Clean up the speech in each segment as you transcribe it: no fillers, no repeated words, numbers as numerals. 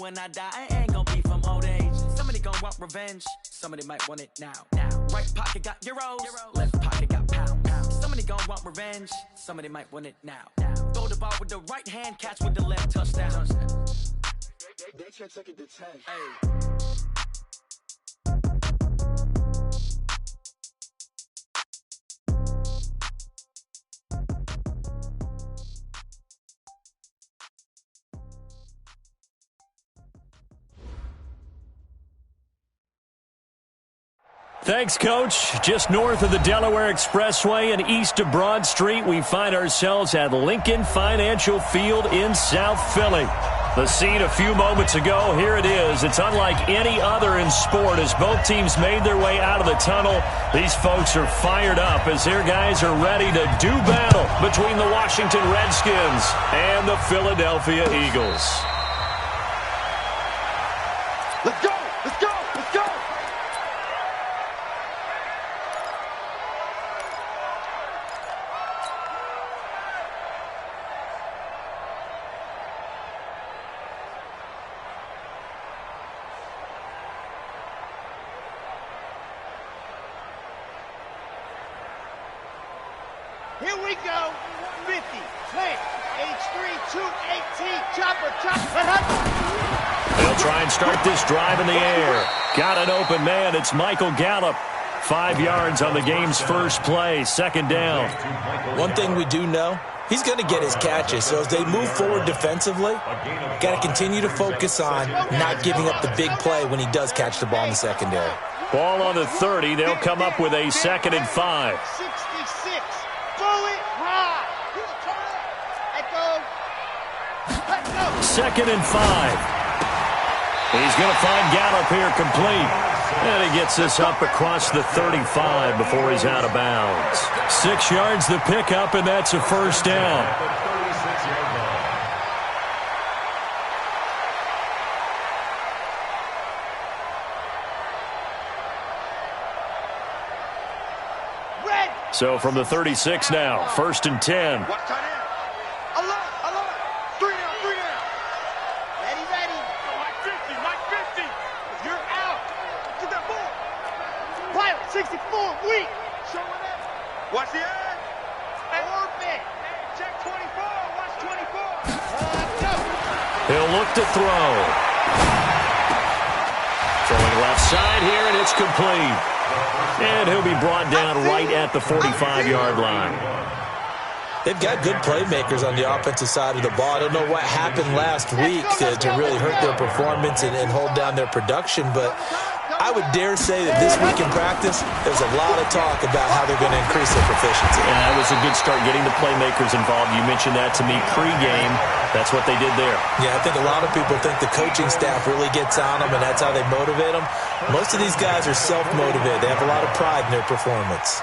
when I die, I ain't gonna be from old age. Somebody gonna want revenge, somebody might want it now. Right pocket got euros, left pocket got pounds. Somebody gonna want revenge, somebody might want it now. Throw the ball with the right hand, catch with the left, touchdown. They can't take it to 10. Hey. Thanks, Coach. Just north of the Delaware Expressway and east of Broad Street, we find ourselves at Lincoln Financial Field in South Philly. The scene a few moments ago, here it is. It's unlike any other in sport as both teams made their way out of the tunnel. These folks are fired up as their guys are ready to do battle between the Washington Redskins and the Philadelphia Eagles. Let's go! Let's go! Let's go! Here we go. 50, plant, H3, 218, chopper. They'll try and start this drive in the air. Got an open man. It's Michael Gallup. 5 yards on the game's first play. Second down. One thing we do know, he's going to get his catches. So as they move forward defensively, got to continue to focus on not giving up the big play when he does catch the ball in the secondary. Ball on the 30. They'll come up with a 2nd and 5. 66. Throw it high. Let go. 2nd and 5. He's going to find Gallup here complete. And he gets this up across the 35 before he's out of bounds. 6 yards the pickup, and that's a first down. So from the 36 now, 1st and 10. Watch tight end. Alert! 3 down. Ready. Mike 50. You're out. Get that ball. Pilot 64, weak. Show it up. Watch the end. Orbit. Check 24. Watch 24. Go. He'll look to throw. Throwing left side here, and it's complete. And he'll be brought down right at the 45-yard line. They've got good playmakers on the offensive side of the ball. I don't know what happened last week to really hurt their performance and hold down their production, but I would dare say that this week in practice, there's a lot of talk about how they're going to increase their proficiency. And that was a good start, getting the playmakers involved. You mentioned that to me pregame. That's what they did there. Yeah, I think a lot of people think the coaching staff really gets on them, and that's how they motivate them. Most of these guys are self-motivated. They have a lot of pride in their performance.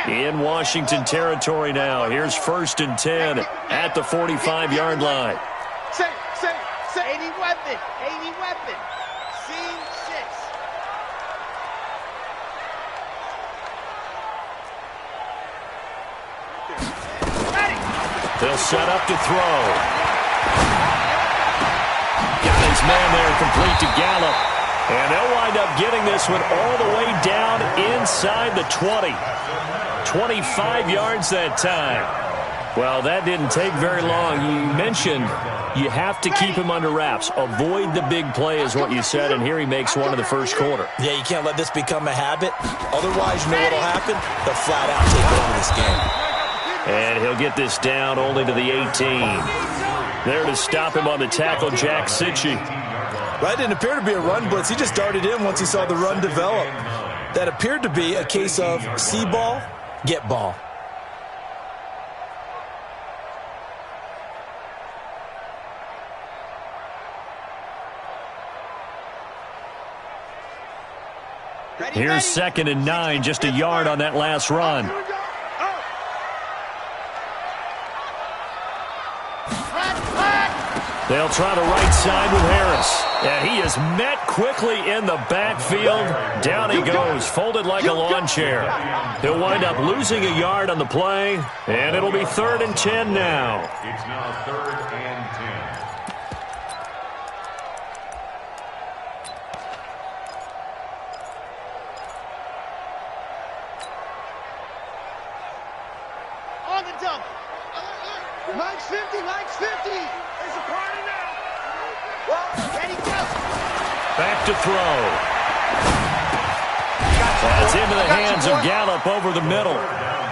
In Washington territory now. Here's 1st and 10 at the 45-yard line. Say. 80 weapon. Scene 6. Ready. They'll set up to throw. Got his man there, complete to Gallup. And they'll wind up getting this one all the way down inside the 20. 25 yards that time. Well, that didn't take very long. You mentioned you have to keep him under wraps. Avoid the big play is what you said, and here he makes one in the first quarter. Yeah, you can't let this become a habit. Otherwise, you know what will happen? They'll flat out take over this game. And he'll get this down only to the 18. There to stop him on the tackle, Jack Sitchie. That didn't appear to be a run blitz. He just darted in once he saw the run develop. That appeared to be a case of see ball, get ball. Here's 2nd and 9, just a yard on that last run. They'll try the right side with Harris. And he is met quickly in the backfield. Down he goes, folded like a lawn chair. He'll wind up losing a yard on the play, and it'll be 3rd and 10 now. It's now 3rd and 10. Back to throw. That's into the hands of Gallup over the middle.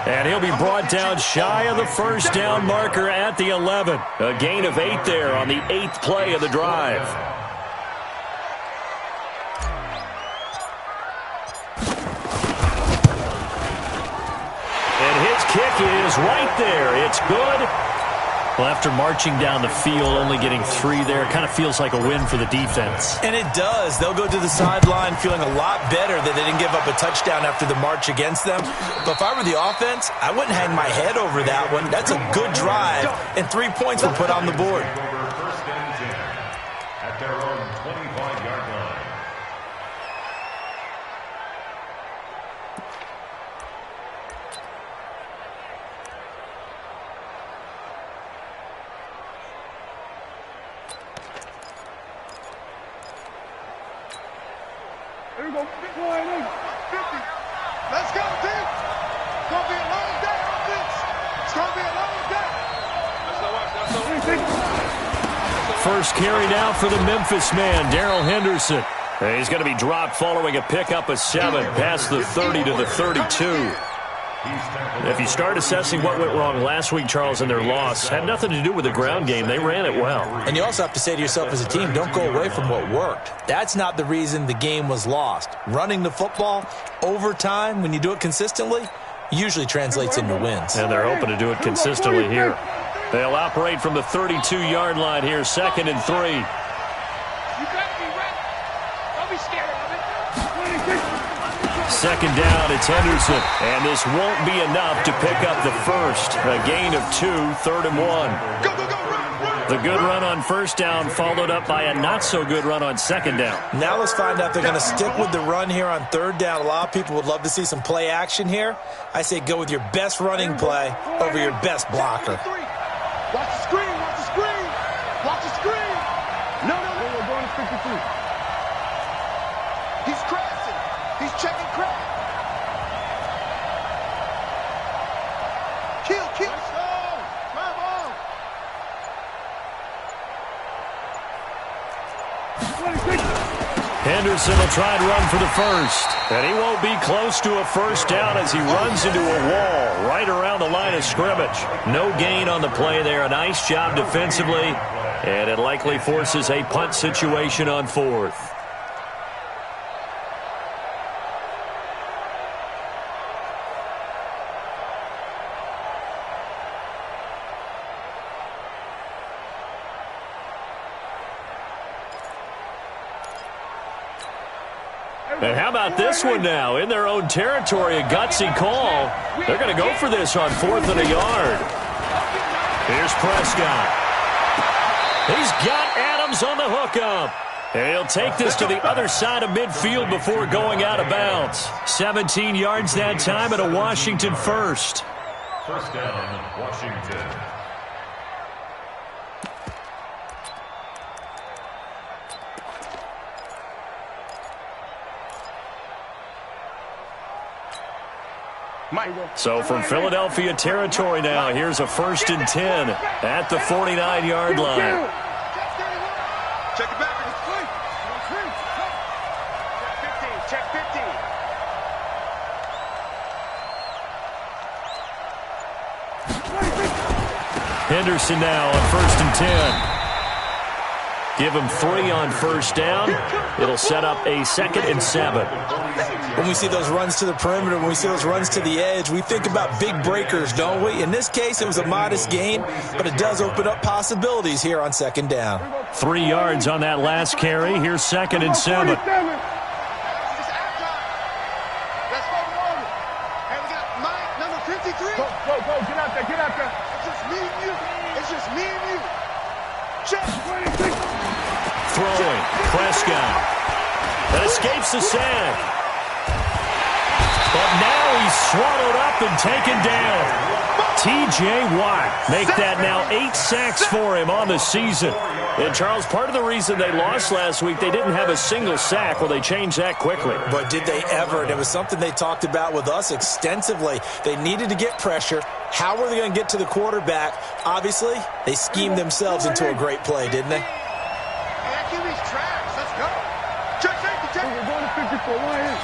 And he'll be brought down shy of the first down marker at the 11. A gain of 8 there on the 8th play of the drive. And his kick is right there. It's good. Well, after marching down the field, only getting 3 there, kind of feels like a win for the defense. And it does. They'll go to the sideline feeling a lot better that they didn't give up a touchdown after the march against them. But if I were the offense, I wouldn't hang my head over that one. That's a good drive, and 3 points were put on the board. First and 10 at their own 25-yard line. Here we go. 50. Let's go, team. It's going to be a long day on this. It's going to be a long day. First carry now for the Memphis man, Darrell Henderson. He's going to be dropped following a pickup of 7 past the 30 to the 32. If you start assessing what went wrong last week, Charles, in their loss, had nothing to do with the ground game. They ran it well. And you also have to say to yourself as a team, don't go away from what worked. That's not the reason the game was lost. Running the football over time, when you do it consistently, usually translates into wins. And they're hoping to do it consistently here. They'll operate from the 32-yard line here, 2nd and 3. You got to be ready. Don't be scared of it. 2nd down, it's Henderson. And this won't be enough to pick up the first. A gain of 2, 3rd and 1. Go, go, go, run. The good run on first down followed up by a not-so-good run on 2nd down. Now let's find out they're going to stick with the run here on 3rd down. A lot of people would love to see some play action here. I say go with your best running play over your best blocker. Watch the screen, watch the screen. Watch the screen. No, we're going to 52. He's crashing. He's checking crack. Kill. Come on. Henderson will try and run for the first. And he won't be close to a first down as he runs into a wall right around the line of scrimmage. No gain on the play there. A nice job defensively. And it likely forces a punt situation on 4th. And how about this one now? In their own territory, a gutsy call. They're going to go for this on 4th and a yard. Here's Prescott. He's got Adams on the hookup. And he'll take this to the other side of midfield before going out of bounds. 17 yards that time and a Washington first. First down, Washington. So from Philadelphia territory now, here's a 1st and 10 at the 49-yard line. Check it back. Check 15. Henderson now on 1st and 10. Give him 3 on first down. It'll set up a 2nd and 7. When we see those runs to the perimeter, when we see those runs to the edge, we think about big breakers, don't we? In this case, it was a modest gain, but it does open up possibilities here on 2nd down. 3 yards on that last carry. Here's 2nd and 7. Let's go, Roman. Hey, we got Mike, number 53. Go, get out there. It's just me and you. Check. Throwing. Prescott. That escapes the sack. But now he's swallowed up and taken down. T.J. Watt make that now 8 sacks for him on the season. And, Charles, part of the reason they lost last week, they didn't have a single sack. Well, they changed that quickly. But did they ever? And it was something they talked about with us extensively. They needed to get pressure. How were they going to get to the quarterback? Obviously, they schemed themselves into a great play, didn't they? QB's trash. Let's go. We're going to 54. Right here.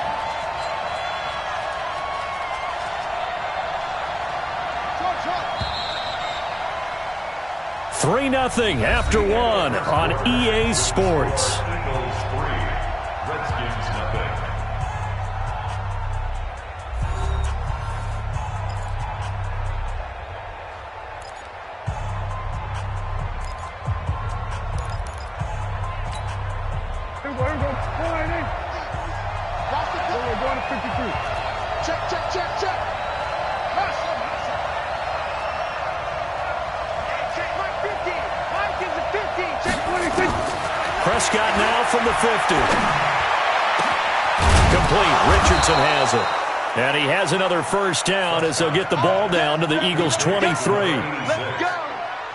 3-0 after one on EA Sports. Eagles 3, Redskins nothing. Here we go. Right in. We're going to 53. Check. Prescott now from the 50. Complete. Richardson has it. And he has another first down as they'll get the ball down to the Eagles' 23.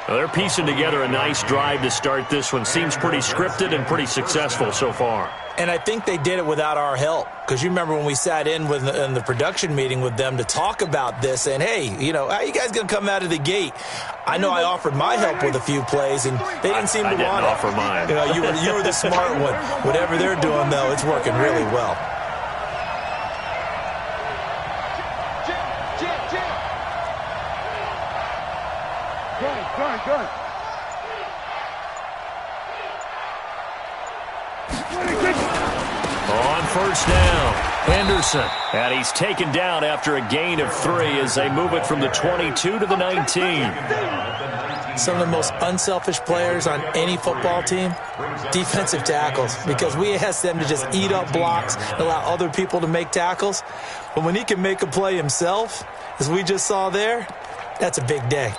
Well, they're piecing together a nice drive to start this one. Seems pretty scripted and pretty successful so far. And I think they did it without our help. Because you remember when we sat in the production meeting with them to talk about this, and hey, how are you guys going to come out of the gate? I know I offered my help with a few plays, and they didn't seem to want it. I didn't offer mine. You were the smart one. Whatever they're doing, though, it's working really well. Good. On first down, Henderson. And he's taken down after a gain of 3 as they move it from the 22 to the 19. Some of the most unselfish players on any football team, defensive tackles, because we ask them to just eat up blocks and allow other people to make tackles. But when he can make a play himself, as we just saw there, that's a big day.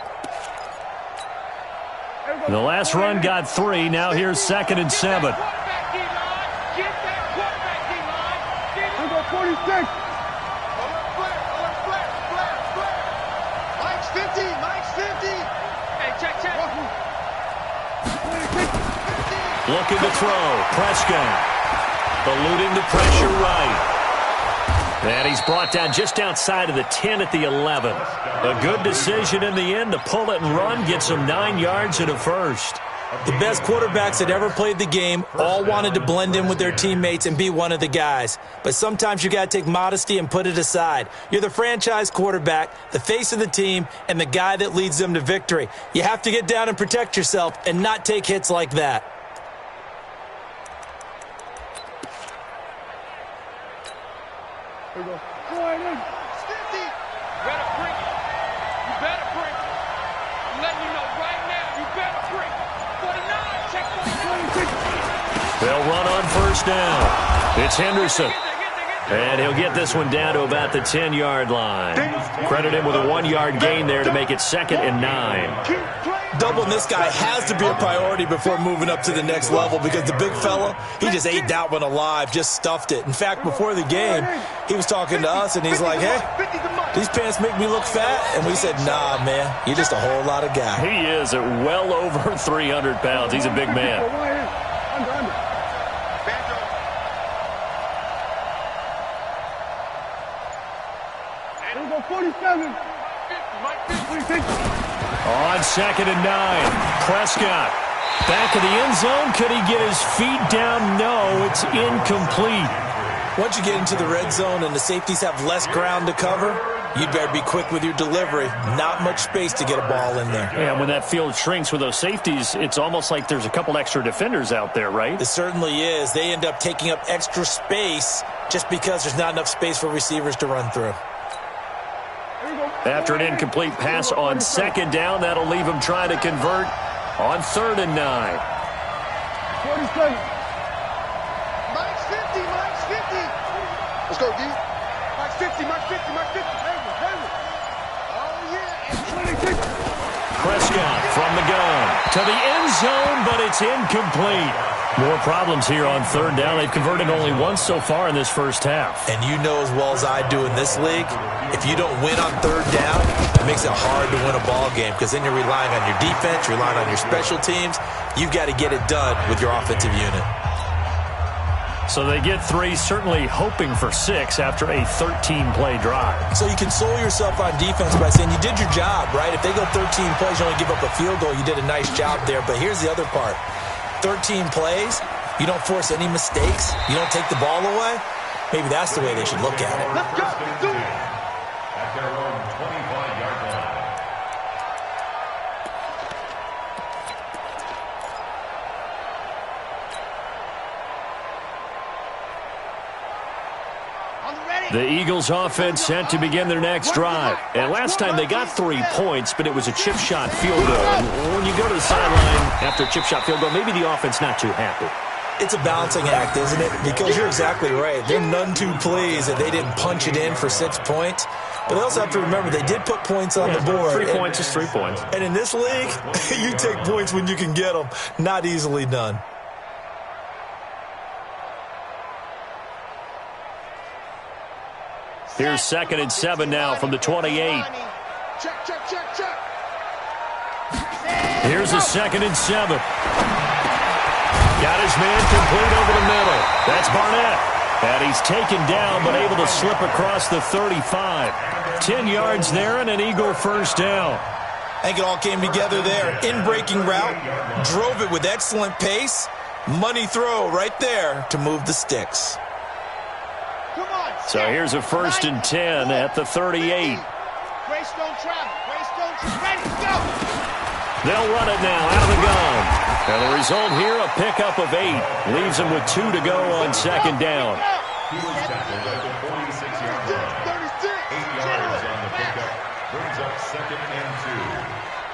The last run got 3. Now here's 2nd and 7. We're going 46. Mike's 50. Hey, check. Looking to throw. Prescott eluding the pressure right. And he's brought down just outside of the 10 at the 11. A good decision in the end to pull it and run, get some 9 yards and a first. The best quarterbacks that ever played the game all wanted to blend in with their teammates and be one of the guys. But sometimes you got to take modesty and put it aside. You're the franchise quarterback, the face of the team, and the guy that leads them to victory. You have to get down and protect yourself and not take hits like that. Here we go. Right in. 50. Better bring it. You better bring it. I'm letting you know right now, you better bring it. 49, check 49. They'll run on first down. It's Henderson. And he'll get this one down to about the 10-yard line. Credit him with a 1-yard gain there to make it 2nd and 9. Doubling this guy has to be a priority before moving up to the next level because the big fella, he just ate that one alive, just stuffed it. In fact, before the game, he was talking to us, and he's like, hey, these pants make me look fat. And we said, nah, man, you're just a whole lot of guy. He is at well over 300 pounds. He's a big man. Under. Here we go, 47. 46. On 2nd and 9, Prescott back of the end zone. Could he get his feet down? No, it's incomplete. Once you get into the red zone and the safeties have less ground to cover, you'd better be quick with your delivery. Not much space to get a ball in there. Yeah, when that field shrinks with those safeties, it's almost like there's a couple extra defenders out there, right? It certainly is. They end up taking up extra space just because there's not enough space for receivers to run through. After an incomplete pass on 2nd down, that'll leave him trying to convert on 3rd and 9. 47. Mike's 50. Let's go, D. Mike's 50. Oh, yeah. 26. Prescott from the gun to the end zone, but it's incomplete. More problems here on 3rd down. They've converted only once so far in this first half. And you know as well as I do in this league, if you don't win on 3rd down, it makes it hard to win a ball game because then you're relying on your defense, you're relying on your special teams. You've got to get it done with your offensive unit. So they get 3, certainly hoping for 6 after a 13-play drive. So you console yourself on defense by saying you did your job, right? If they go 13 plays, you only give up a field goal, you did a nice job there. But here's the other part. 13 plays, You don't force any mistakes. You don't take the ball away. Maybe that's the way they should look at it. Let's go. Do it. At their own 25-yard line. The Eagles offense set to begin their next drive. And last time they got 3 points, but it was a chip shot field goal. And when you go to the sideline after a chip shot field goal, maybe the offense not too happy. It's a balancing act, isn't it? Because you're exactly right. They're none too pleased that they didn't punch it in for 6 points. But they also have to remember they did put points on the board. 3 points is 3 points. And in this league, you take points when you can get them. Not easily done. Here's 2nd and 7 now from the 28. Check, check, check, check. Here's a 2nd and 7. Got his man complete over the middle. That's Barnett. And he's taken down but able to slip across the 35. 10 yards there and an Eagle first down. I think it all came together there. In-breaking route, drove it with excellent pace. Money throw right there to move the sticks. Come on. So here's a 1st and 10 at the 38. Greystone travel. Greystone travel. Ready, go. They'll run it now out of the gun. And the result here, a pickup of 8. Leaves them with 2 to go on 2nd down. He was tackled at the 46-yard line. 8 yards on the pickup. Brings up 2nd and 2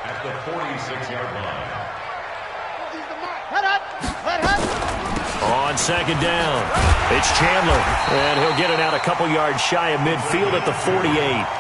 at the 46-yard line. Head up. Head up. On 2nd down, it's Chandler. And he'll get it out a couple yards shy of midfield at the 48.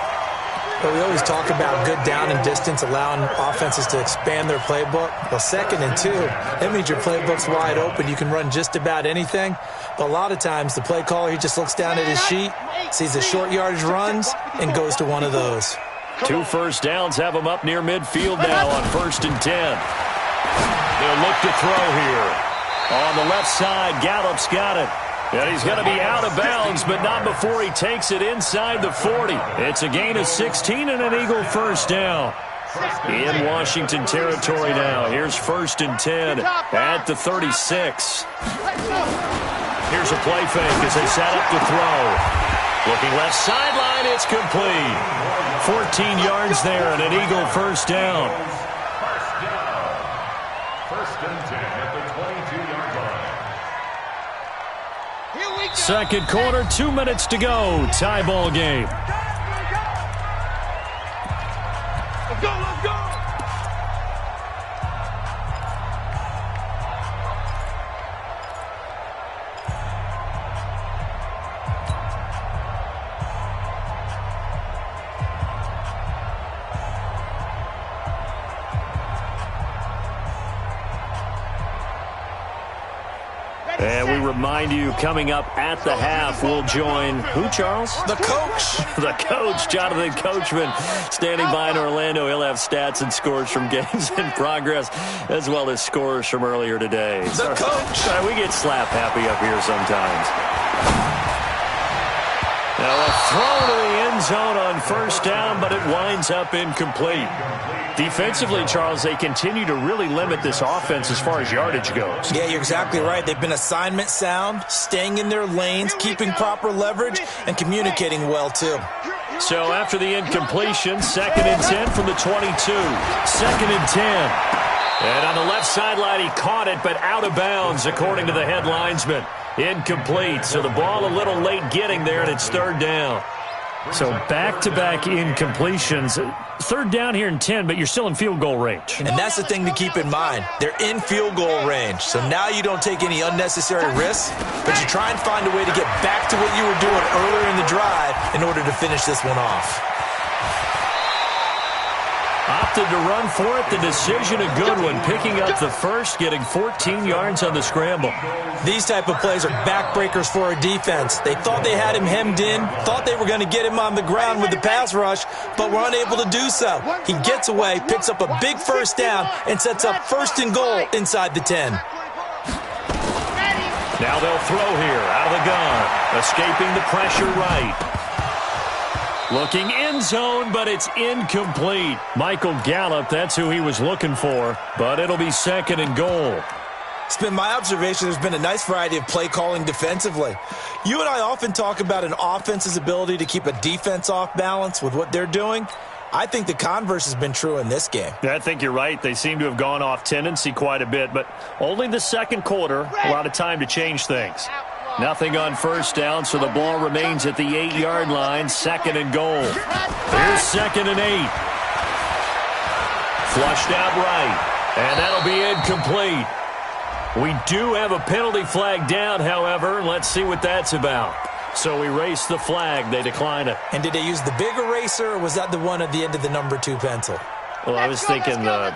Well, we always talk about good down and distance, allowing offenses to expand their playbook. Well, 2nd and 2, that means your playbook's wide open. You can run just about anything. But a lot of times, the play caller, he just looks down at his sheet, sees the short yardage runs, and goes to one of those. 2 first downs have him up near midfield now on 1st and 10. They'll look to throw here. On the left side, Gallup's got it. And he's going to be out of bounds, but not before he takes it inside the 40. It's a gain of 16 and an Eagle first down. In Washington territory now. Here's 1st and 10 at the 36. Here's a play fake as they set up to throw. Looking left sideline, it's complete. 14 yards there and an Eagle first down. First and 10 at the 22-yard line. Second quarter, 2 minutes to go. Tie ball game. Let's go, let's go. And we remind you, coming up at the half, we'll join who, Charles? The coach. The coach, Jonathan Coachman, standing by in Orlando. He'll have stats and scores from games in progress, as well as scores from earlier today. The coach. We get slap happy up here sometimes. Now a throw to the end zone on first down, but it winds up incomplete. Defensively, Charles, they continue to really limit this offense as far as yardage goes. Yeah, you're exactly right. They've been assignment sound, staying in their lanes, keeping proper leverage, and communicating well, too. So after the incompletion, 2nd and 10 from the 22. 2nd and 10. And on the left sideline, he caught it, but out of bounds, according to the head linesman. Incomplete. So the ball a little late getting there, and it's 3rd down. So back-to-back incompletions. 3rd down here in 10, but you're still in field goal range. And that's the thing to keep in mind. They're in field goal range. So now you don't take any unnecessary risks, but you try and find a way to get back to what you were doing earlier in the drive in order to finish this one off. Opted to run for it. The decision, a good one. Picking up the first, getting 14 yards on the scramble. These type of plays are backbreakers for a defense. They thought they had him hemmed in, thought they were going to get him on the ground with the pass rush, but were unable to do so. He gets away, picks up a big first down, and sets up 1st and goal inside the 10. Now they'll throw here out of the gun. Escaping the pressure right. Looking end zone, but it's incomplete. Michael Gallup, that's who he was looking for, but it'll be 2nd and goal. It's been my observation there's been a nice variety of play calling defensively. You and I often talk about an offense's ability to keep a defense off balance with what they're doing. I think the converse has been true in this game. Yeah, I think you're right. They seem to have gone off tendency quite a bit, but only the second quarter, a lot of time to change things. Nothing on first down, so the ball remains at the 8-yard line, 2nd and goal. Here's 2nd and 8. Flushed out right, and that'll be incomplete. We do have a penalty flag down, however. Let's see what that's about. So erase the flag. They decline it. And did they use the big eraser, or was that the one at the end of the number 2 pencil? Well, I was thinking the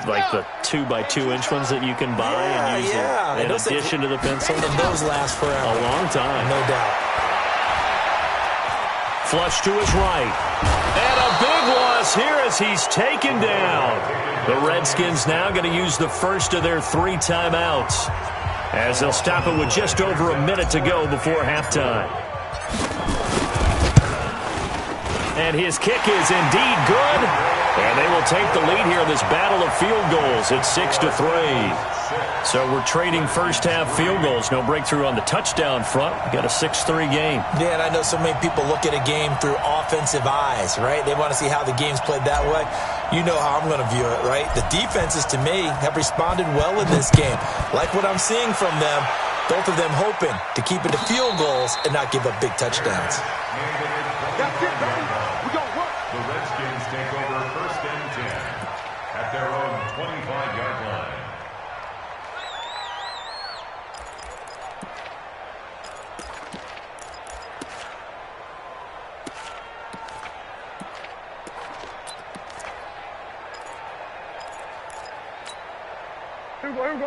2x2-inch ones that you can buy and use in addition to the pencil. And those last forever. A long time. No doubt. Flush to his right. And a big loss here as he's taken down. The Redskins now going to use the first of their 3 timeouts, as they'll stop it with just over a minute to go before halftime. And his kick is indeed good. And they will take the lead here in this battle of field goals at 6-3. So we're trading first-half field goals. No breakthrough on the touchdown front. We got a 6-3 game. Yeah, and I know so many people look at a game through offensive eyes, right? They want to see how the game's played that way. You know how I'm going to view it, right? The defenses, to me, have responded well in this game. Like what I'm seeing from them, both of them hoping to keep it to field goals and not give up big touchdowns. That's it, baby. We gon' work. The Redskins take over 1st and 10 at their own 25-yard line.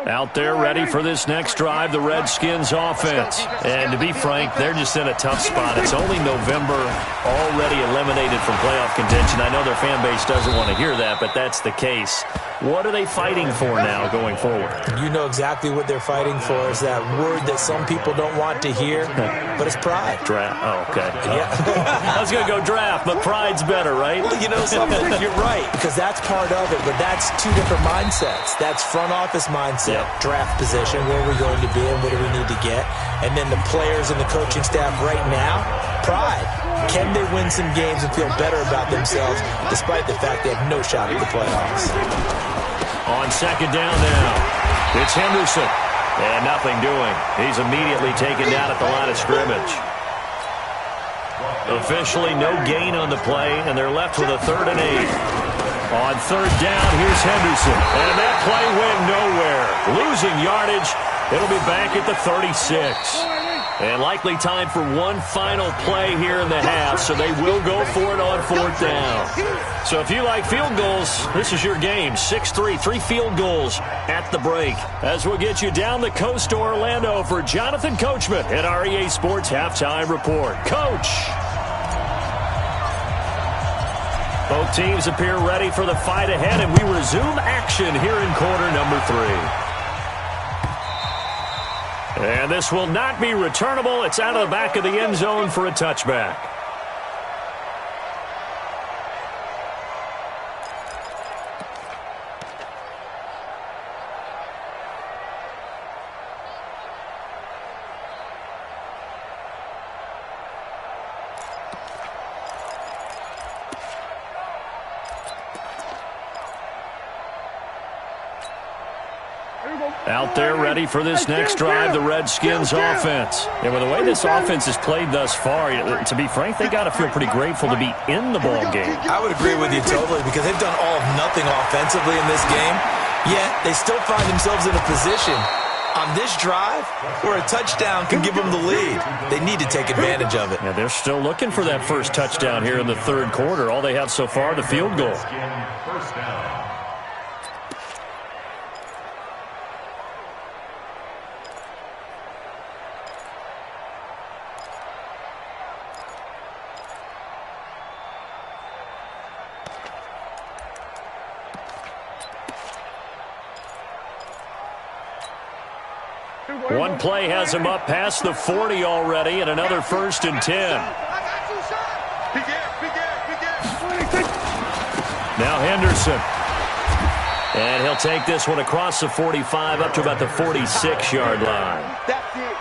Out there ready for this next drive, the Redskins offense. And to be frank, they're just in a tough spot. It's only November, already eliminated from playoff contention. I know their fan base doesn't want to hear that, but that's the case. What are they fighting for now going forward? You know exactly what they're fighting for. Is that word that some people don't want to hear, but it's pride. Draft. Oh, okay. Yeah. I was going to go draft, but pride's better, right? Well, you know something? You're right, because that's part of it, but that's 2 different mindsets. That's front office mindset, draft position, where we're going to be and what do we need to get. And then the players and the coaching staff right now, pride. Can they win some games and feel better about themselves despite the fact they have no shot at the playoffs? On 2nd down now, it's Henderson. And nothing doing. He's immediately taken down at the line of scrimmage. Officially no gain on the play, and they're left with a 3rd and 8. On 3rd down, here's Henderson. And that play went nowhere. Losing yardage. It'll be back at the 36. And likely time for one final play here in the half, so they will go for it on 4th down. So if you like field goals, this is your game. 6-3, 3 field goals at the break. As we'll get you down the coast to Orlando for Jonathan Coachman at our EA Sports Halftime Report. Coach! Both teams appear ready for the fight ahead, and we resume action here in quarter number 3. And this will not be returnable. It's out of the back of the end zone for a touchback. Out there ready for this next drive, the Redskins offense. And with the way this offense has played thus far, to be frank, they got to feel pretty grateful to be in the ball game. I would agree with you totally, because they've done all of nothing offensively in this game, yet they still find themselves in a position on this drive where a touchdown can give them the lead. They need to take advantage of it. Yeah, they're still looking for that first touchdown here in the 3rd quarter. All they have so far, the field goal. First down. One play has him up past the 40 already, and another 1st and 10. Now Henderson. And he'll take this one across the 45 up to about the 46-yard line.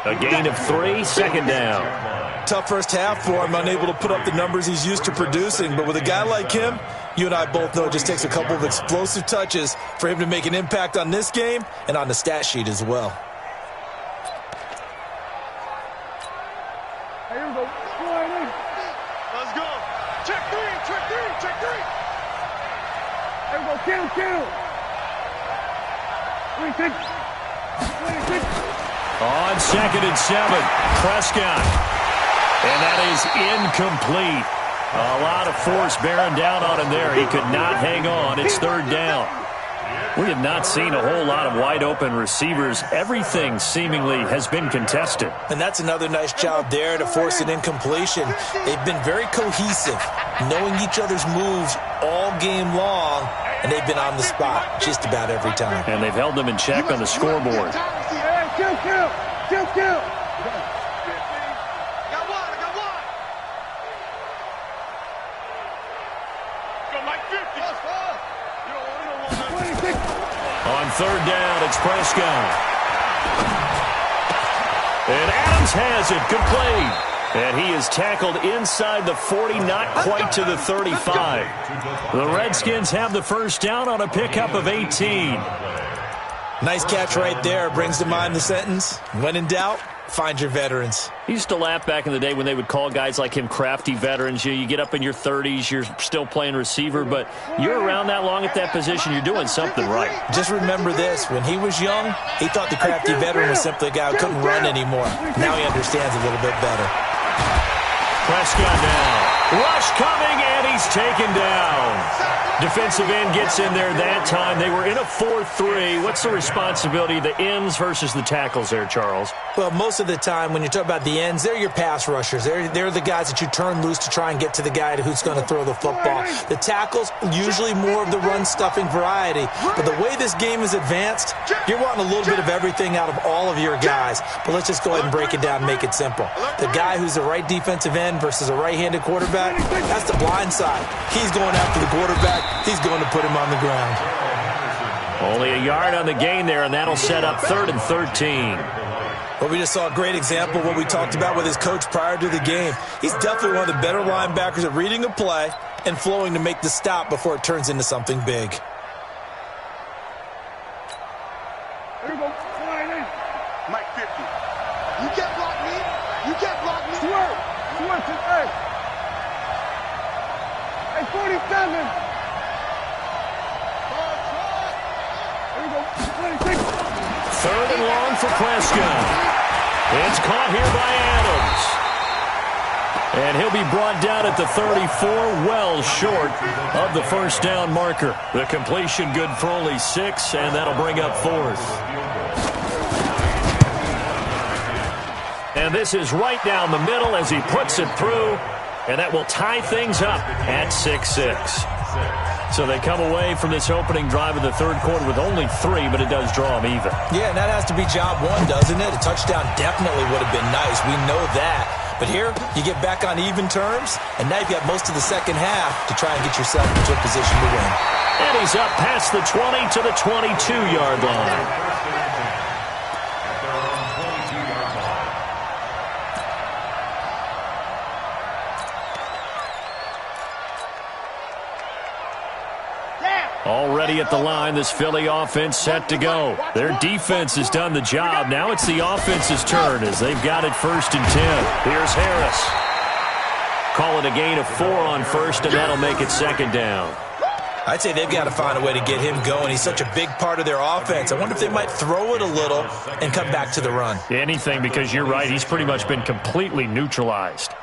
A gain of 3, second down. Tough first half for him, unable to put up the numbers he's used to producing. But with a guy like him, you and I both know it just takes a couple of explosive touches for him to make an impact on this game and on the stat sheet as well. Here we go. Let's go. Check three. Here we go. Kill. 26. On 2nd and 7, Prescott. And that is incomplete. A lot of force bearing down on him there. He could not hang on. It's 3rd down. We have not seen a whole lot of wide-open receivers. Everything seemingly has been contested. And that's another nice job there to force an incompletion. They've been very cohesive, knowing each other's moves all game long, and they've been on the spot just about every time. And they've held them in check on the scoreboard. Kill. On 3rd down, it's Prescott. And Adams has it, complete. And he is tackled inside the 40, not quite to the 35. The Redskins have the first down on a pickup of 18. Nice catch right there. Brings to mind the sentence, when in doubt, find your veterans. He used to laugh back in the day when they would call guys like him crafty veterans. You get up in your 30s, you're still playing receiver, but you're around that long at that position, you're doing something right. Just remember this, when he was young, he thought the crafty veteran was simply a guy who couldn't run anymore. Now he understands a little bit better. Prescott now. Rush coming, and he's taken down. Defensive end gets in there that time. They were in a 4-3. What's the responsibility of the ends versus the tackles there, Charles? Well, most of the time when you talk about the ends, they're your pass rushers. They're the guys that you turn loose to try and get to the guy who's going to throw the football. The tackles, usually more of the run-stuffing variety. But the way this game is advanced, you're wanting a little bit of everything out of all of your guys. But let's just go ahead and break it down and make it simple. The guy who's a right defensive end versus a right-handed quarterback, that's the blind side. He's going after the quarterback. He's going to put him on the ground. Only a yard on the gain there, and that'll set up 3rd and 13. Well, we just saw a great example of what we talked about with his coach prior to the game. He's definitely one of the better linebackers at reading a play and flowing to make the stop before it turns into something big. Here we go. Mike 50. You can't block me. Swerve. Hey, 47. Here we go. 26. 3rd and long for Prescott. It's caught here by Adams. And he'll be brought down at the 34, well short of the first down marker. The completion good for only 6, and that'll bring up 4th. And this is right down the middle as he puts it through, and that will tie things up at 6-6. So they come away from this opening drive of the 3rd quarter with only 3, but it does draw them even. Yeah, and that has to be job 1, doesn't it? A touchdown definitely would have been nice. We know that. But here, you get back on even terms, and now you've got most of the second half to try and get yourself into a position to win. And he's up past the 20 to the 22-yard line. Already at the line, this Philly offense set to go. Their defense has done the job. Now it's the offense's turn as they've got it 1st and 10. Here's Harris. Call it a gain of 4 on 1st, and that'll make it 2nd down. I'd say they've got to find a way to get him going. He's such a big part of their offense. I wonder if they might throw it a little and come back to the run. Anything, because you're right. He's pretty much been completely neutralized.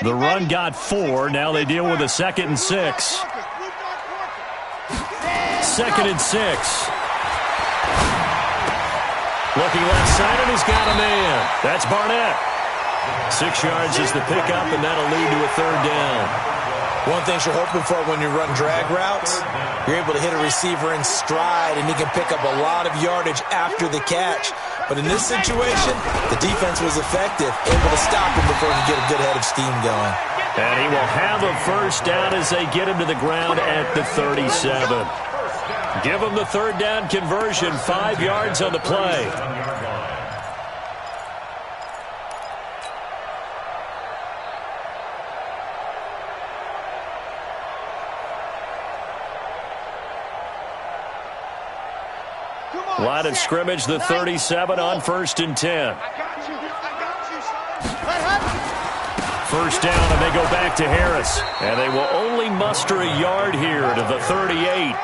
The run got 4. Now they deal with a 2nd and 6. 2nd and 6. Looking left side, and he's got a man. That's Barnett. 6 yards is the pickup, and that'll lead to a 3rd down. One thing you're hoping for when you run drag routes, you're able to hit a receiver in stride, and he can pick up a lot of yardage after the catch. But in this situation, the defense was effective, able to stop him before he could get a good head of steam going. And he will have a first down as they get him to the ground at the 37. Give him the third down conversion, 5 yards on the play. Line of scrimmage, the 37 on 1st and 10. First down, and they go back to Harris. And they will only muster a yard here to the 38.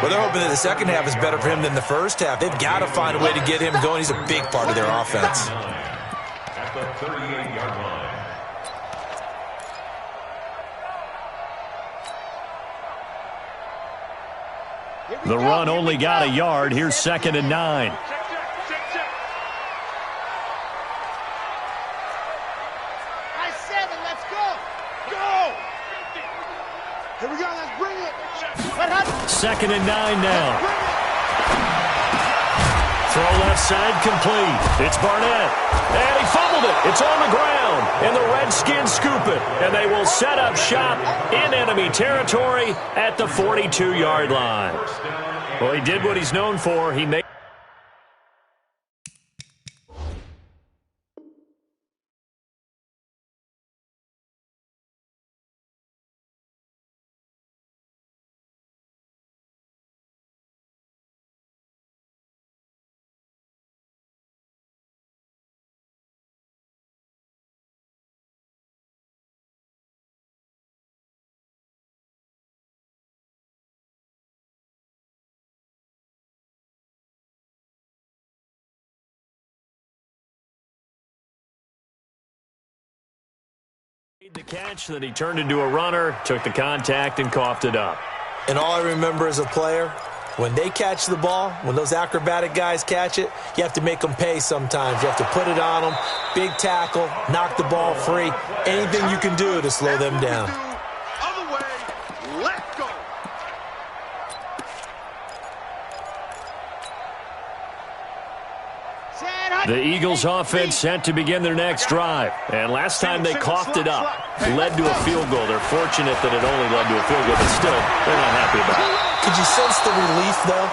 Well, they're hoping that the second half is better for him than the first half. They've got to find a way to get him going. He's a big part of their offense. At the 38-yard line. The run only got a yard. Here's 2nd and 9. Here we go, let's bring it. 2nd and 9 now. Throw left side complete. It's Barnett. And he fumbled it. It's on the ground. And the Redskins scoop it. And they will set up shop in enemy territory at the 42-yard line. Well, he did what he's known for. He made... the catch, then he turned into a runner, took the contact, and coughed it up. And all I remember as a player, when they catch the ball, when those acrobatic guys catch it, you have to make them pay sometimes. You have to put it on them, big tackle, knock the ball free, anything you can do to slow them down. Other way, let go. The Eagles offense set to begin their next drive. And last time they coughed it up, led to a field goal. They're fortunate that it only led to a field goal, but still, they're not happy about it. Could you sense the relief, though,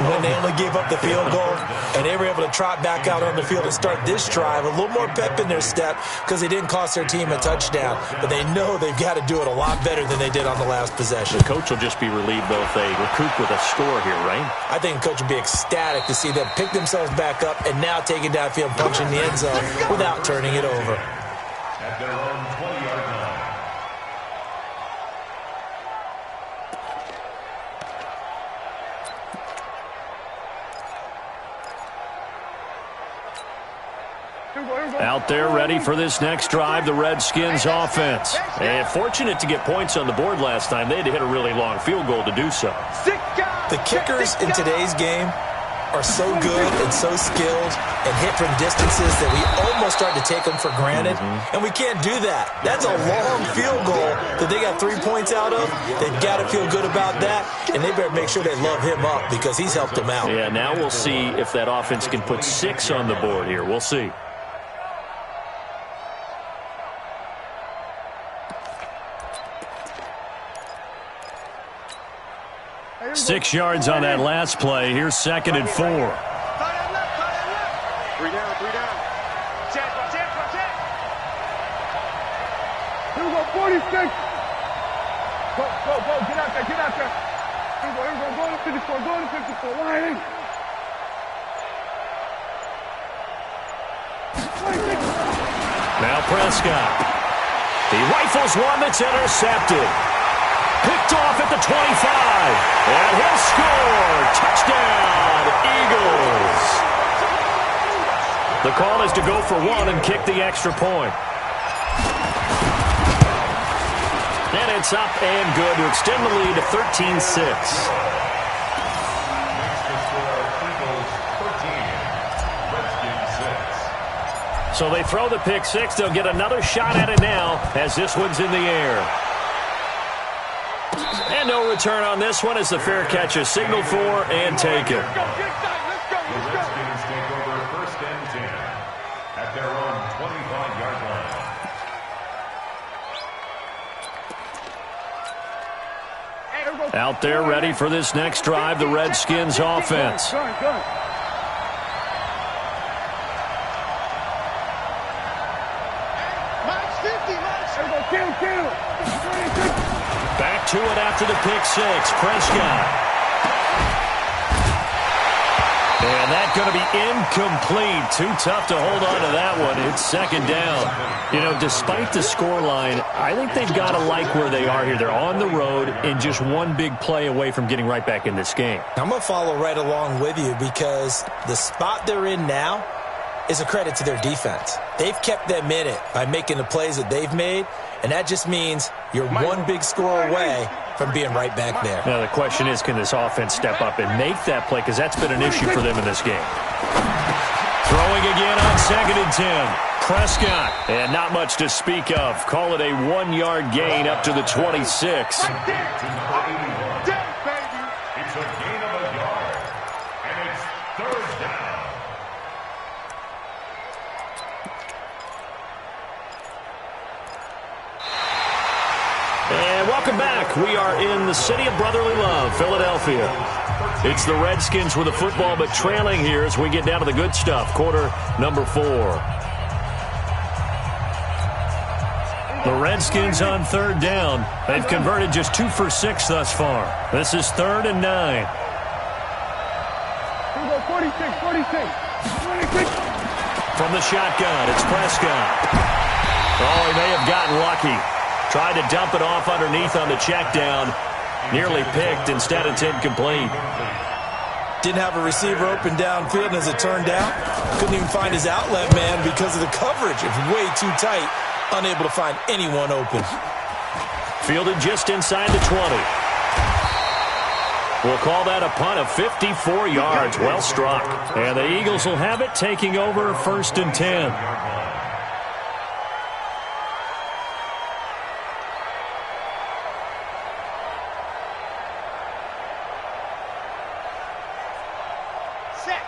when they only gave up the field goal and they were able to trot back out on the field and start this drive? A little more pep in their step because they didn't cost their team a touchdown. But they know they've got to do it a lot better than they did on the last possession. The coach will just be relieved, though, if they recoup with a score here, right? I think the coach will be ecstatic to see them pick themselves back up and now take it downfield, punching the end zone without turning it over. At their own 20-yard line. Out there ready for this next drive, the Redskins offense. And fortunate to get points on the board last time. They had to hit a really long field goal to do so. The kickers in today's game are so good and so skilled and hit from distances that we almost start to take them for granted. And we can't do that. That's a long field goal that they got 3 points out of. They've got to feel good about that, and they better make sure they love him up because he's helped them out. Yeah, now we'll see if that offense can put 6 on the board here. We'll see. 6 yards on that last play. Here's 2nd and 4. 3 down, 3 down. Check. Here we go, 46. Go, get out there. Here we go, go to 54, Lining. 26. Now Prescott. He rifles one that's intercepted. Picked off at the 25. And he'll score. Touchdown, Eagles. The call is to go for 1 and kick the extra point. And it's up and good to extend the lead to 13-6. So they throw the pick 6. They'll get another shot at it now as this one's in the air. And no return on this one as the fair catch is signaled for and taken. The Redskins take over Out there ready for this next drive, the Redskins offense. Back to it after the pick six. Prescott. And that's going to be incomplete. Too tough to hold on to that one. It's second down. You know, despite the scoreline, I think they've got to like where they are here. They're on the road and just one big play away from getting right back in this game. I'm going to follow right along with you because the spot they're in now is a credit to their defense. They've kept them in it by making the plays that they've made, and that just means you're one big score away from being right back there. Now, the question is, can this offense step up and make that play? Because that's been an issue for them in this game. Throwing again on 2nd and 10. Prescott. And not much to speak of. Call it a 1-yard gain up to the 26. It's a gain of a yard. And it's 3rd down. And welcome back. We are in the city of brotherly love, Philadelphia. It's the Redskins with the football, but trailing here as we get down to the good stuff. Quarter number 4. The Redskins on 3rd down. They've converted just 2 for 6 thus far. This is 3rd and 9. 46. From the shotgun, it's Prescott. Oh, he may have gotten lucky. Tried to dump it off underneath on the check down. Nearly picked. Instead, it's incomplete. Didn't have a receiver open downfield, and as it turned out, couldn't even find his outlet man because of the coverage. It was way too tight. Unable to find anyone open. Fielded just inside the 20. We'll call that a punt of 54 yards. Well struck. And the Eagles will have it, taking over 1st and 10.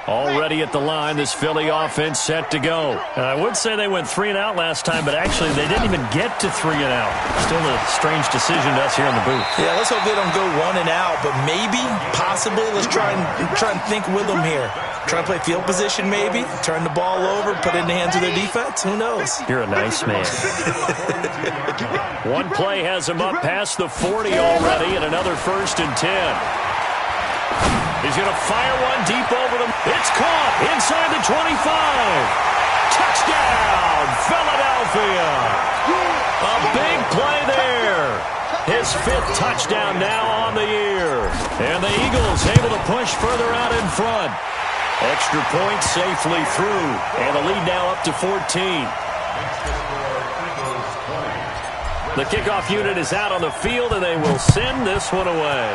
Already at the line, this Philly offense set to go. I would say they went 3 and out last time, but actually they didn't even get to 3 and out. Still a strange decision to us here in the booth. Yeah, let's hope they don't go 1 and out, but maybe, possibly, let's try and think with them here. Try to play field position maybe, turn the ball over, put it in the hands of their defense. Who knows? You're a nice man. One play has him up past the 40 already, and another 1st and 10. He's going to fire one deep over them. It's caught inside the 25. Touchdown, Philadelphia. A big play there. His 5th touchdown now on the year. And the Eagles able to push further out in front. Extra point safely through. And the lead now up to 14. The kickoff unit is out on the field, and they will send this one away.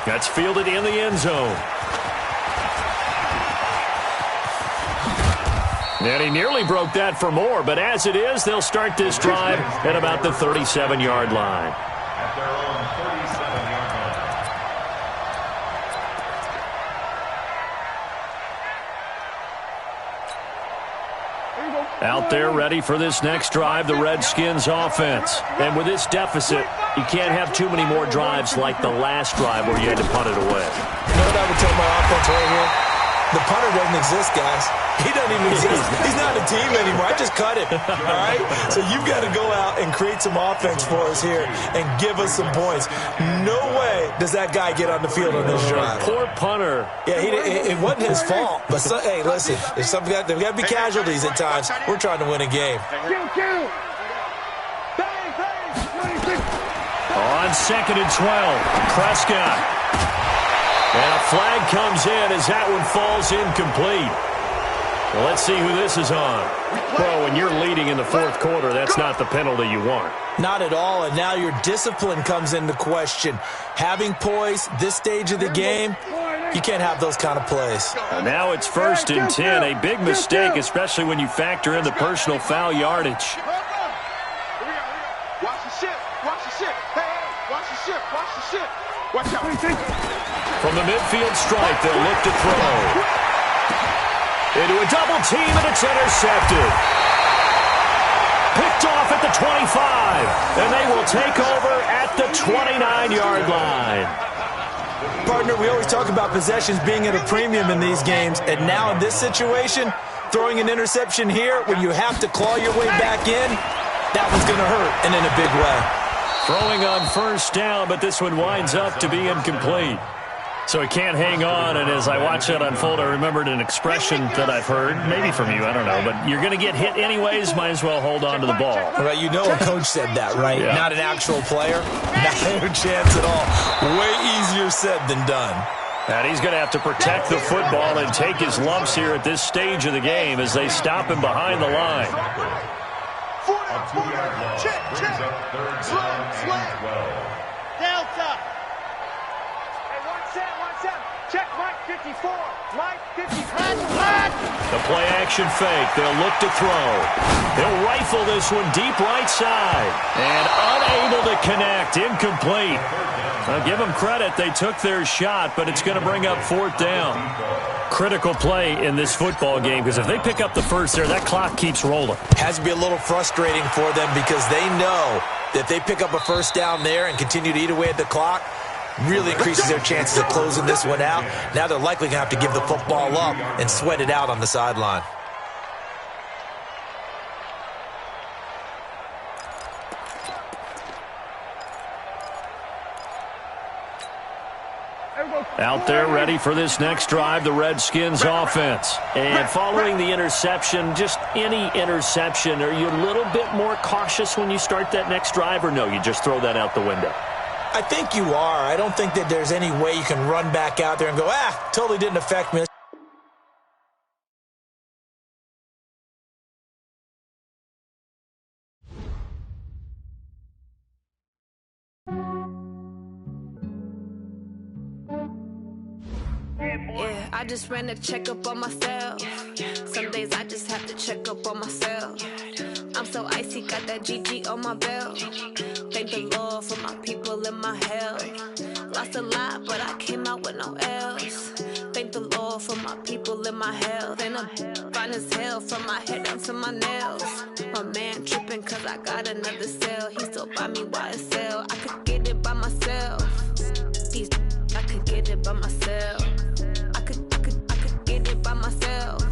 That's fielded in the end zone. And he nearly broke that for more, but as it is, they'll start this drive at about the 37-yard line. At their own 37-yard line. Out there ready for this next drive, the Redskins offense. And with this deficit, you can't have too many more drives like the last drive where you had to punt it away. You know what I would tell my offense right here? The punter doesn't exist, guys. He doesn't even exist. He's not a team anymore. I just cut him, all right? So you've got to go out and create some offense for us here and give us some points. No way does that guy get on the field on this drive. Poor punter. Yeah, it wasn't his fault. But, hey, listen, there's got to be casualties at times. We're trying to win a game. On 2nd and 12, Prescott. And a flag comes in as that one falls incomplete. Well, let's see who this is on. Well, when you're leading in the 4th quarter, that's not the penalty you want. Not at all, and now your discipline comes into question. Having poise this stage of the game, you can't have those kind of plays. Now it's 1st and 10, a big mistake, especially when you factor in the personal foul yardage. Watch the ship. Hey, watch the ship. Watch out. From the midfield stripe, they'll look to throw. Into a double team, and it's intercepted. Picked off at the 25, and they will take over at the 29-yard line. Partner, we always talk about possessions being at a premium in these games, and now in this situation, throwing an interception here when you have to claw your way back in, that one's going to hurt, and in a big way. Throwing on first down, but this one winds up to be incomplete. So he can't hang on, and as I watch that unfold, I remembered an expression that I've heard, maybe from you, I don't know, but you're going to get hit anyways, might as well hold on to the ball. Right, you know a coach said that, right? Yeah. Not an actual player. Not a chance at all. Way easier said than done. And he's going to have to protect the football and take his lumps here at this stage of the game as they stop him behind the line. A 2-yard loss brings up third down and 12. Delta. Hey, one set. Check Mike 54. Mike 55. The play action fake. They'll look to throw. They'll rifle this one deep right side. And unable to connect. Incomplete. I'll give them credit. They took their shot, but it's going to bring up fourth down. Critical play in this football game because if they pick up the first there, that clock keeps rolling. Has to be a little frustrating for them because they know that they pick up a first down there and continue to eat away at the clock, really increases their chances of closing this one out. Now they're likely going to have to give the football up and sweat it out on the sideline. Out there ready for this next drive, the Redskins offense. And following the interception, just any interception, are you a little bit more cautious when you start that next drive, or no, you just throw that out the window? I think you are. I don't think that there's any way you can run back out there and go, totally didn't affect me. Yeah, I just ran a checkup on myself. Some days I just have to check up on myself. I'm so icy, got that GG on my belt. Thank the Lord for my people and my health. Lost a lot, but I came out with no else. Thank the Lord for my people and my health. And I'm fine as hell from my head down to my nails. My man tripping cause I got another cell. He still buy me YSL. I could get it by myself. These I could get it by myself. I could get it by myself.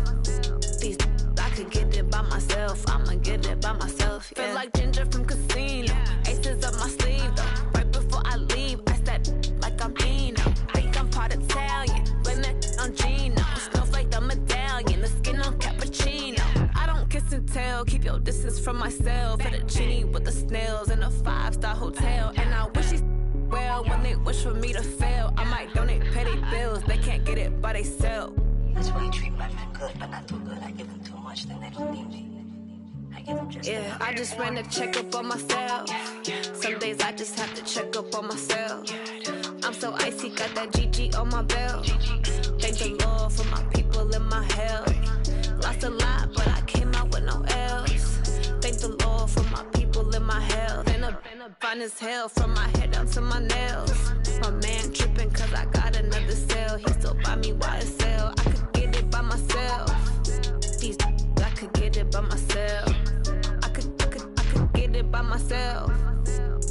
These I could get it by myself. I'ma get it by myself. Yeah. Feel like Ginger from Casino. Aces up my sleeve though. Right before I leave, I step like I'm Eno. Think I'm part Italian. Blame that on Gino. Smells like the medallion. The skin on cappuccino. I don't kiss and tell. Keep your distance from myself. Fettuccine with the snails in a 5-star hotel. And I wish she well when they wish for me to fail. I might donate petty bills. They can't get it by they sell. That's why I treat my men good, but not too good. I give them too much, then they don't need me. I give them just enough. I just ran a checkup on myself. Some days I just have to check up on myself. I'm so icy, got that GG on my belt. Thank the Lord for my people and my health. Lost a lot, but I came out with no else. Thank the Lord for my people and my health. And I'm fine as hell from my head down to my nails. My man tripping cause I got another cell. He still buy me YSL. I could get it by myself. These I could get it by myself. I could get it by myself.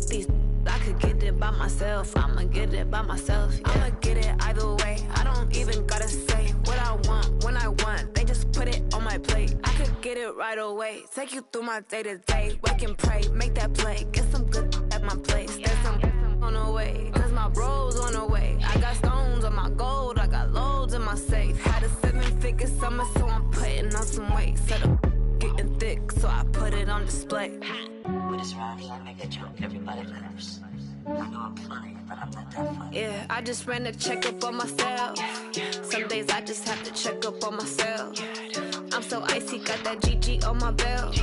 These I could get it by myself. I'ma get it by myself. Yeah. I'ma get it either way. I don't even gotta say what I want when I want. They just put it on my plate. I could get it right away. Take you through my day to day. Wake and pray, make that play. Get some good at my place. There's some on the way. Cause my bro's on the way. I got stones on my gold. I got loads in my safe. Had a 7-figure summer, so I'm putting on some weight. Set up getting thick, so I put it on display. With this round here, I make a joke. Everybody laughs. I know I'm funny, but I'm not that funny. Yeah, I just ran a checkup on myself. Some days I just have to check up on myself. I'm so icy, got that GG on my belt.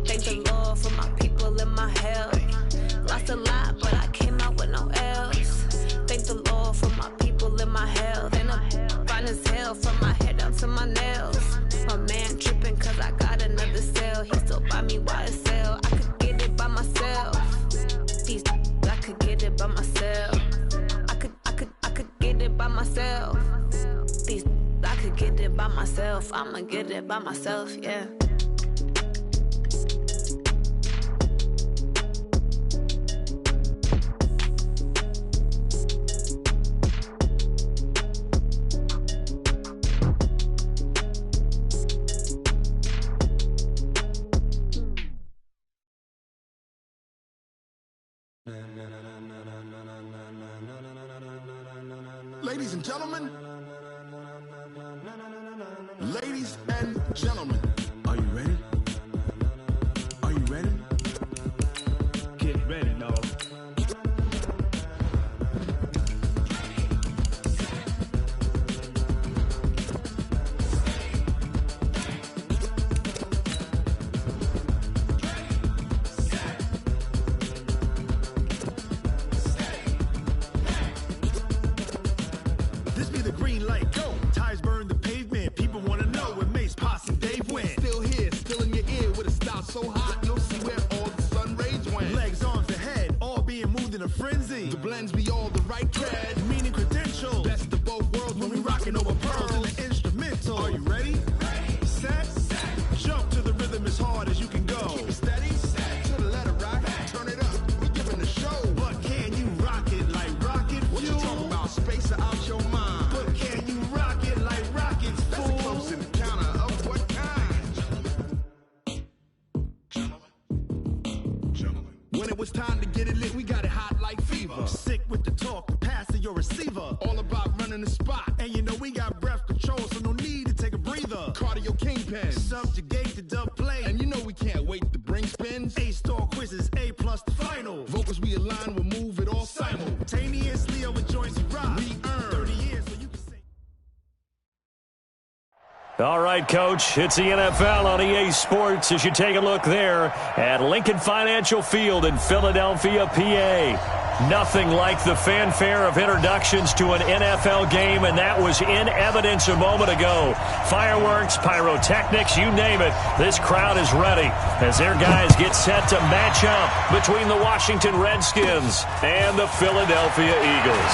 Thank the Lord for my people and my health. Lost a lot, but I came out with no else. Thank the Lord for my people and my health. And I'm fine as hell from my head down to my nails. My man tripping cause I got another cell. He still buy me YSL. I could get it by myself. These I could get it by myself. I could get it by myself. These I could get it by myself. I'ma get it by myself, yeah. Ladies and gentlemen, are you ready? Are you ready? Get ready, dog. This be the green light, go. Tires burn the pavement. People want to know where Mace, Posse, and Dave went. Still here, still in your ear with a style so hot, you'll see where all the sun rays went. Legs, arms, the head, all being moved in a frenzy. The blends be all the right tread, meaning credentials. Best of both worlds when we rocking over pearls in the instrumental. Are you ready? Set, jump to the rhythm as hard as you can go. Keep it steady, to the letter right. Turn it up, we giving the show. But can you rock it like rocket fuel? What you talking about? Space out your mind. But can you rock it like rockets, fool? That's a close encounter of what kind? Gentlemen. When it was time to get it lit, we got it hot like fever. Sick with the talk, the pass to your receiver. All about running the spot. And you know we got breath control, so no need to take a breather. Cardio kingpin, subjugate the dub play. And you know we can't wait to bring spins. A-star quizzes, A+ the final. Vocals we align, we'll move it all simultaneously over joints we rock. We earn 30 years so you can say. All right, Coach, it's the NFL on EA Sports as you take a look there at Lincoln Financial Field in Philadelphia, PA. Nothing like the fanfare of introductions to an NFL game, and that was in evidence a moment ago. Fireworks, pyrotechnics, you name it. This crowd is ready as their guys get set to match up between the Washington Redskins and the Philadelphia Eagles.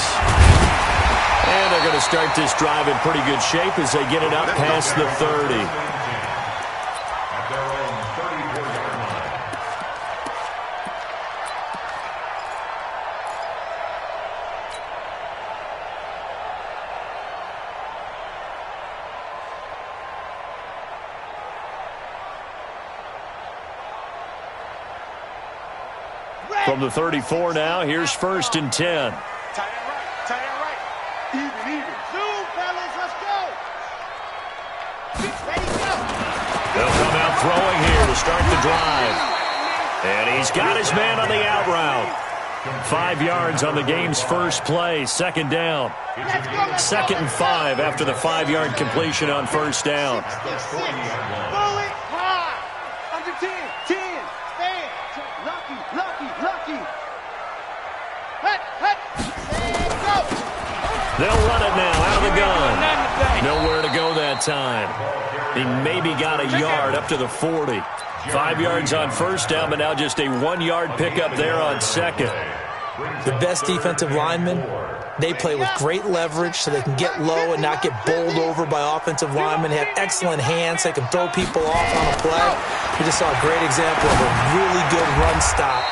And they're going to start this drive in pretty good shape as they get it up past the 30. At their own 34-yard line. From the 34 now, here's 1st and 10. Tight end right. Even. Zoom, fellas, let's go. Ready, go. They'll come out throwing here to start the drive. And he's got his man on the out route. 5 yards on the game's first play, 2nd down. 2nd and 5 after the 5-yard completion on 1st down. Bullet, high. Under 10, stand. Lucky. Hut. And go. They'll run it now out of the gun. Nowhere to go that time. He maybe got a yard up to the 40. 5 yards on 1st down, but now just a 1-yard pickup there on 2nd. The best defensive linemen, they play with great leverage so they can get low and not get bowled over by offensive linemen. They have excellent hands. They can throw people off on a play. We just saw a great example of a really good run stop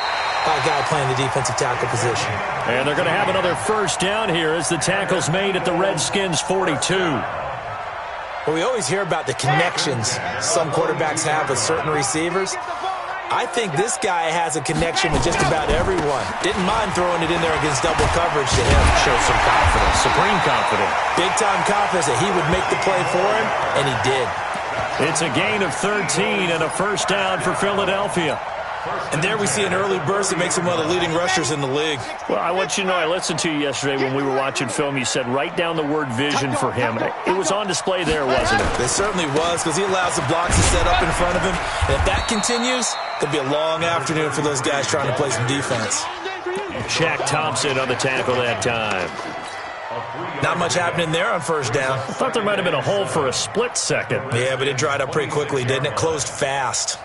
by a guy playing the defensive tackle position. And they're going to have another 1st down here as the tackle's made at the Redskins' 42. Well, we always hear about the connections some quarterbacks have with certain receivers. I think this guy has a connection with just about everyone. Didn't mind throwing it in there against double coverage to him. Shows some confidence, supreme confidence. Big-time confidence that he would make the play for him, and he did. It's a gain of 13 and a 1st down for Philadelphia. And there we see an early burst that makes him one of the leading rushers in the league. Well, I want you to know, I listened to you yesterday when we were watching film. You said write down the word vision for him. It was on display there, wasn't it? It certainly was, because he allows the blocks to set up in front of him. And if that continues, it'll be a long afternoon for those guys trying to play some defense. Shaq Thompson on the tackle that time. Not much happening there on 1st down. I thought there might have been a hole for a split second. Yeah, but it dried up pretty quickly, didn't it? Closed fast.